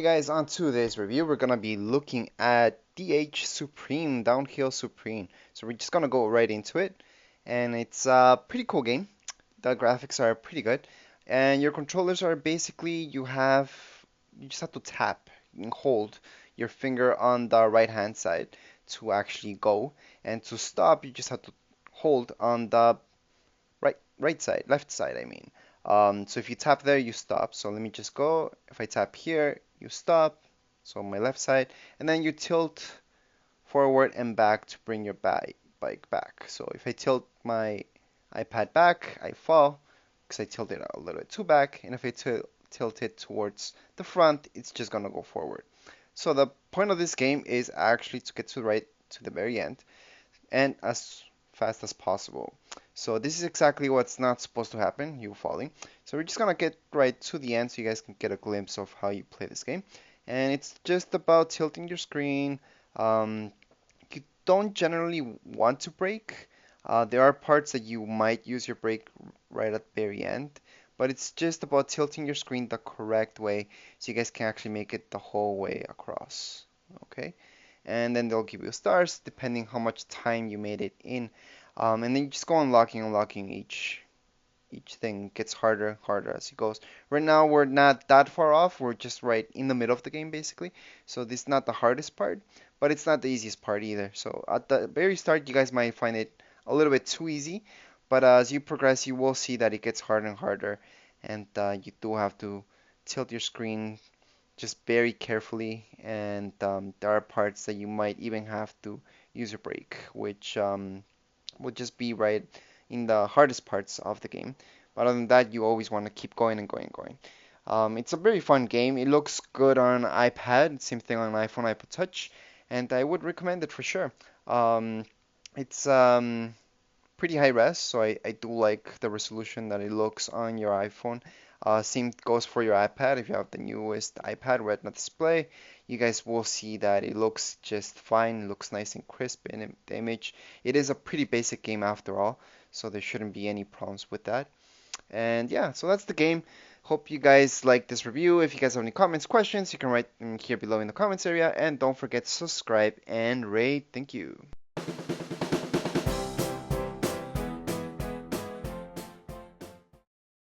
Hey guys, on today's review, we're gonna be looking at DH Supreme, Downhill Supreme. So we're just gonna go right into it, and it's a pretty cool game. The graphics are pretty good, and your controllers are basically you just have to tap and hold your finger on the right hand side to actually go, and to stop, you just have to hold on the left side, I mean. So if you tap there, you stop. So let me just go. If I tap here, you stop. So my left side, and then you tilt forward and back to bring your bike back. So if I tilt my iPad back, I fall because I tilted it a little bit too back. And if I tilt it towards the front, it's just gonna go forward. So the point of this game is actually to get to the very end and as fast as possible. So this is exactly what's not supposed to happen, you falling. So we're just gonna get right to the end so you guys can get a glimpse of how you play this game. And it's just about tilting your screen. Um, you don't generally want to brake. There are parts that you might use your brake right at the very end, but it's just about tilting your screen the correct way so you guys can actually make it the whole way across. Okay? And then they'll give you stars depending how much time you made it in. And then you just go unlocking each thing gets harder and harder as it goes. Right now we're not that far off. We're just right in the middle of the game basically. So this is not the hardest part, but it's not the easiest part either. So at the very start you guys might find it a little bit too easy, but as you progress you will see that it gets harder and harder, and you do have to tilt your screen just very carefully, and there are parts that you might even have to use your brake, which will just be right in the hardest parts of the game. But other than that, you always want to keep going and going and going. It's a very fun game. It looks good on iPad, same thing on iPhone, iPod Touch, and I would recommend it for sure. It's pretty high res, so I do like the resolution that it looks on your iPhone. Same goes for your iPad. If you have the newest iPad Retina display, you guys will see that it looks just fine. It looks nice and crisp in the image. It is a pretty basic game after all, so there shouldn't be any problems with that. And yeah, so that's the game. Hope you guys like this review. If you guys have any comments, questions, you can write them here below in the comments area. And don't forget to subscribe and rate. Thank you.